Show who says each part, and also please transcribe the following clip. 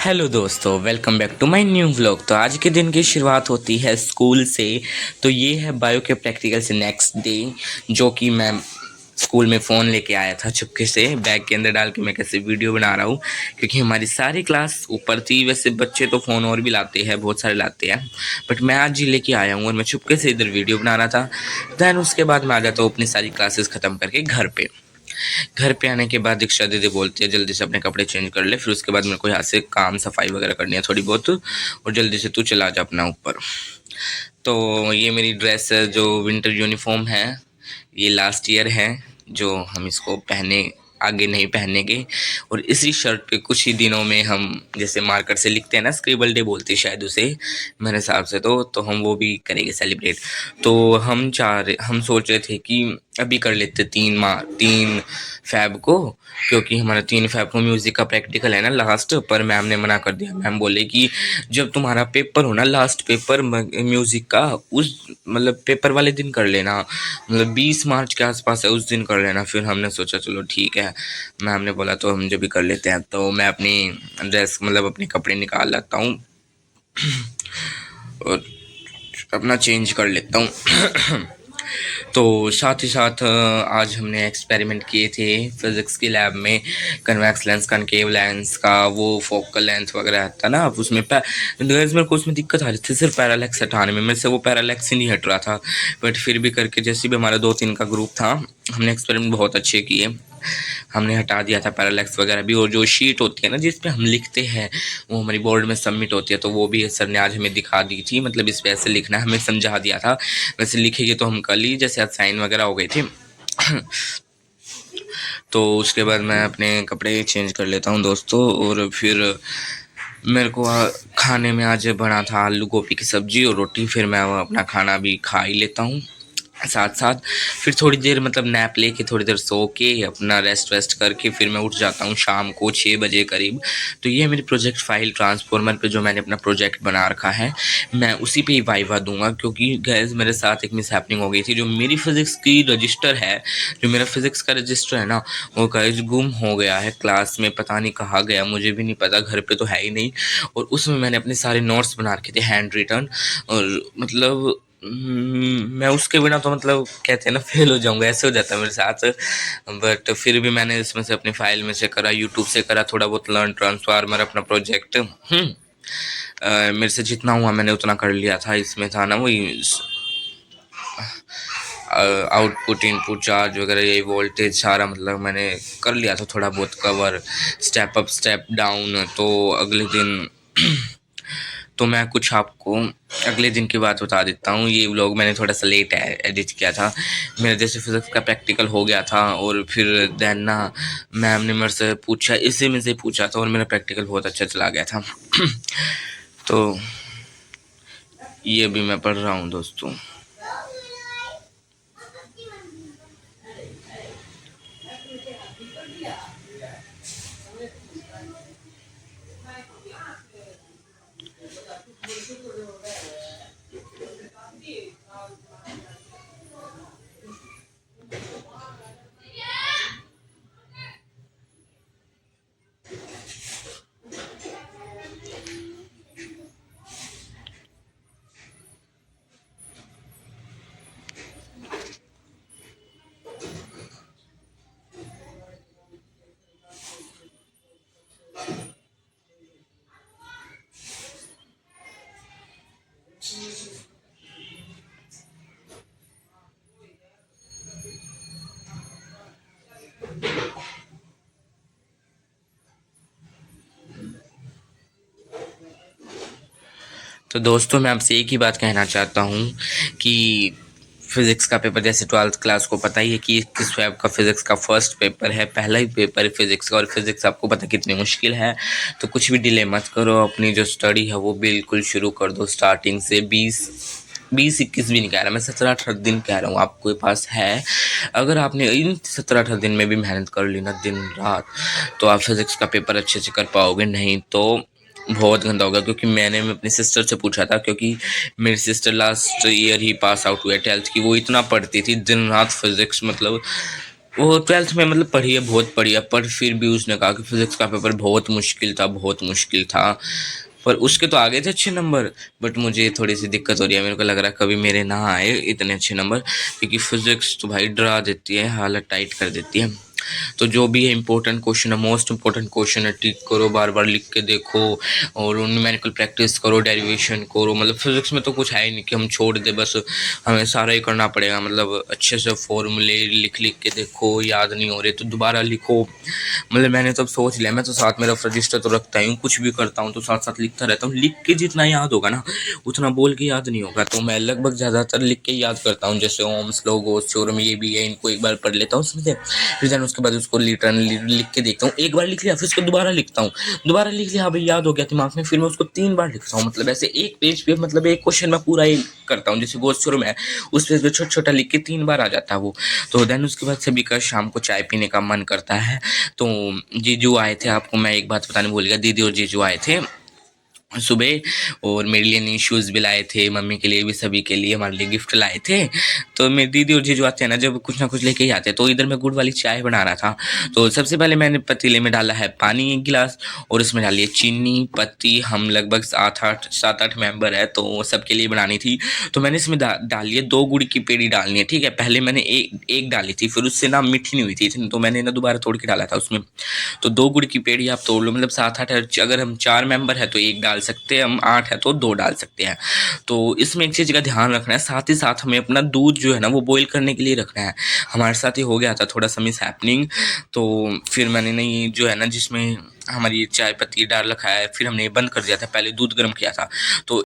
Speaker 1: Hello दोस्तों, welcome back to my new vlog. तो आज के दिन की शुरुआत होती है स्कूल से। तो ये है बायो के प्रैक्टिकल से नेक्स्ट डे, जो कि मैं स्कूल में फ़ोन लेके आया था चुपके से, बैग के अंदर डाल के मैं कैसे वीडियो बना रहा हूँ, क्योंकि हमारी सारी क्लास ऊपर थी। वैसे बच्चे तो फ़ोन और भी लाते हैं, बहुत सारे लाते हैं, बट मैं आज ही लेके आया हूँ और मैं चुपके से इधर वीडियो बना रहा था। दैन उसके बाद मैं आ जाता हूँ अपनी सारी क्लासेस ख़त्म करके घर पे आने के बाद दीक्षा दीदी बोलती है जल्दी से अपने कपड़े चेंज कर ले, फिर उसके बाद मेरे को यहाँ से काम सफाई वगैरह करनी है थोड़ी बहुत, और जल्दी से तू चला जा अपना ऊपर। तो ये मेरी ड्रेस है जो विंटर यूनिफॉर्म है, ये लास्ट ईयर है, जो हम इसको पहने आगे नहीं पहनेंगे। और इसी शर्ट पे कुछ ही दिनों में हम जैसे मार्कर से लिखते हैं ना, स्क्रिबल डे बोलते हैं शायद उसे मेरे हिसाब से, तो हम वो भी करेंगे सेलिब्रेट। तो हम सोच रहे थे कि अभी कर लेते 3 फैब को, क्योंकि हमारा 3 फैब को म्यूज़िक का प्रैक्टिकल है ना लास्ट। पर मैम ने मना कर दिया। मैम बोले कि जब तुम्हारा पेपर हो ना, लास्ट पेपर म्यूज़िक का, उस मतलब पेपर वाले दिन कर लेना, मतलब 20 मार्च के आसपास है, उस दिन कर लेना। फिर हमने सोचा चलो ठीक है, मैम ने बोला तो हम जो भी कर लेते हैं। तो मैं अपनी ड्रेस मतलब अपने कपड़े निकाल लाता हूँ और अपना चेंज कर लेता हूँ। तो साथ ही साथ आज हमने एक्सपेरिमेंट किए थे फिज़िक्स की लैब में, कन्वेक्स लेंस, कनकेव लेंस का वो फोकल लेंथ वगैरह था ना। अब उसमें मेरे को उसमें दिक्कत आ रही थी सिर्फ पैरालेक्स हटाने में, मेरे से वो पैरालेक्स ही नहीं हट रहा था। बट फिर भी करके जैसे भी हमारा 2-3 का ग्रुप था, हमने एक्सपेरिमेंट बहुत अच्छे किए, हमने हटा दिया था पैरालेक्स वगैरह भी। और जो शीट होती है ना जिस पे हम लिखते हैं, वो हमारी बोर्ड में सबमिट होती है, तो वो भी सर ने आज हमें दिखा दी थी। मतलब इस पे ऐसे लिखना है, हमें समझा दिया था। वैसे लिखेंगे तो हम कल ही, जैसे आज साइन वगैरह हो गए थे। तो उसके बाद मैं अपने कपड़े चेंज कर लेता हूँ दोस्तों, और फिर मेरे को खाने में आज बना था आलू गोभी की सब्ज़ी और रोटी। फिर मैं अपना खाना भी खा ही लेता हूँ साथ साथ। फिर थोड़ी देर मतलब नैप लेके थोड़ी देर सो के अपना रेस्ट करके फिर मैं उठ जाता हूँ शाम को 6 बजे करीब। तो ये मेरी प्रोजेक्ट फाइल ट्रांसफॉर्मर पे जो मैंने अपना प्रोजेक्ट बना रखा है, मैं उसी पे ही वाइवा दूंगा। क्योंकि गैस मेरे साथ एक मिस हैपनिंग हो गई थी, जो मेरी फिज़िक्स की रजिस्टर है, जो मेरा फिज़िक्स का रजिस्टर है ना, वो गैस गुम हो गया है क्लास में, पता नहीं कहाँ गया, मुझे भी नहीं पता, घर पे तो है ही नहीं। और उसमें मैंने अपने सारे नोट्स बना रखे थे हैंड रिटन, और मतलब मैं उसके बिना तो मतलब कहते हैं ना फेल हो जाऊंगा, ऐसे हो जाता है मेरे साथ। बट फिर भी मैंने इसमें से अपनी फाइल में से करा, यूट्यूब से करा, थोड़ा बहुत लर्न ट्रांसफार्मर अपना प्रोजेक्ट। मेरे से जितना हुआ मैंने उतना कर लिया था। इसमें था ना वही आउटपुट इनपुट चार्ज वगैरह, ये वोल्टेज सारा मतलब मैंने कर लिया था थोड़ा बहुत cover, step up step down. तो अगले दिन तो मैं कुछ आपको अगले दिन की बात बता देता हूँ। ये व्लॉग मैंने थोड़ा सा लेट एडिट किया था। मेरा जैसे फिज़िक्स का प्रैक्टिकल हो गया था, और फिर देन ना मैम ने मेरे से पूछा, इसी में से पूछा था, और मेरा प्रैक्टिकल बहुत अच्छा चला गया था। तो ये भी मैं पढ़ रहा हूँ दोस्तों। तो दोस्तों मैं आपसे एक ही बात कहना चाहता हूँ कि फिज़िक्स का पेपर, जैसे 12th क्लास को पता ही है कि 21 का फिज़िक्स का फर्स्ट पेपर है, पहला ही पेपर है फिज़िक्स का। और फिज़िक्स आपको पता कितनी मुश्किल है। तो कुछ भी डिले मत करो, अपनी जो स्टडी है वो बिल्कुल शुरू कर दो स्टार्टिंग से। 20-21 भी नहीं कह रहा मैं, 17-18 दिन कह रहा हूँ आपके पास है। अगर आपने इन 17-18 दिन में भी मेहनत कर ली ना दिन रात, तो आप फिज़िक्स का पेपर अच्छे से कर पाओगे। नहीं तो बहुत गंदा होगा। क्योंकि मैंने अपनी सिस्टर से पूछा था, क्योंकि मेरी सिस्टर लास्ट ईयर ही पास आउट हुई है 12th की, वो इतना पढ़ती थी दिन रात फिज़िक्स, मतलब वो 12th में मतलब पढ़ी है, बहुत पढ़ी है, पर फिर भी उसने कहा कि फिज़िक्स का पेपर बहुत मुश्किल था। पर उसके तो आ गए थे अच्छे नंबर, बट मुझे थोड़ी-सी दिक्कत हो रही है, मेरे को लग रहा है कभी मेरे ना आए इतने अच्छे नंबर, क्योंकि फिज़िक्स तो भाई डरा देती है, हालत टाइट कर देती है। तो जो भी है इंपॉर्टेंट क्वेश्चन है, मोस्ट इंपॉर्टेंट क्वेश्चन है, टिक करो, बार-बार लिख के देखो और न्यूमेरिकल प्रैक्टिस करो, डेरिवेशन करो। मतलब फिज़िक्स में तो कुछ है ही नहीं कि हम छोड़ दें, बस हमें सारा ही करना पड़ेगा। मतलब अच्छे से फॉर्मूले लिख-लिख के देखो, याद नहीं हो रहे तो दोबारा लिखो। मतलब मैंने तो अब सोच लिया, मैं तो साथ में रफ रजिस्टर तो रखता ही हूँ, कुछ भी करता हूँ तो साथ-साथ लिखता रहता हूँ। लिख के जितना याद होगा ना, उतना बोल के याद नहीं होगा, तो मैं लगभग ज़्यादातर लिख के याद करता हूँ। जैसे ओम्स, लोगोस, थ्योरम ये भी है, इनको एक बार पढ़ लेता हूँ उसमें से, फिर देन उसके बाद उसको लिटरली लिख के देखता हूँ। एक बार लिख लिया, फिर उसको दोबारा लिखता हूँ, दोबारा लिख लिया, हाँ भाई याद हो गया दिमाग में, फिर मैं उसको 3 बार लिखता हूँ। मतलब ऐसे एक पेज पे मतलब एक क्वेश्चन मैं पूरा ही करता हूँ। जैसे गोस थ्योरम है, उस पेज पे छोटा-छोटा लिख के 3 बार आ जाता है वो। तो देन उसके बाद सभी का शाम को चाय पीने का मन करता है। तो जीजू आए थे, आपको मैं एक बात बताने भूल गया, दीदी और जीजू आए थे सुबह, और मेरे लिए नई शूज़ भी लाए थे, मम्मी के लिए भी, सभी के लिए हमारे लिए गिफ्ट लाए थे। तो मेरी दीदी और जीजू आते हैं ना जब, कुछ ना कुछ लेके ही आते हैं। तो इधर मैं गुड़ वाली चाय बना रहा था, तो सबसे पहले मैंने पतीले में डाला है पानी 1 गिलास, और उसमें डाली है चीनी, पत्ती। हम लगभग 7-8 मेंबर हैं, तो सबके लिए बनानी थी। तो मैंने इसमें डाली है 2 गुड़ की पेड़ी डालनी है, ठीक है। पहले मैंने एक डाली थी, फिर उससे ना मीठी नहीं हुई थी, तो मैंने ना दोबारा तोड़ के डाला था उसमें। तो 2 गुड़ की पेड़ी आप तोड़ लो, मतलब 7-8, अगर हम 4 मेंबर हैं तो 1 डाल सकते हैं, हम 8 हैं तो 2 डाल सकते हैं। तो इसमें एक चीज़ का ध्यान रखना है, साथ ही साथ हमें अपना दूध जो है ना वो बॉयल करने के लिए रखना है। हमारे साथ ये हो गया था थोड़ा-सा मिसहैपनिंग, तो फिर मैंने ना ये जो है ना जिसमें हमारी चाय पत्ती डाल रखा है, फिर हमने ये बंद कर दिया था, पहले दूध गर्म किया था। तो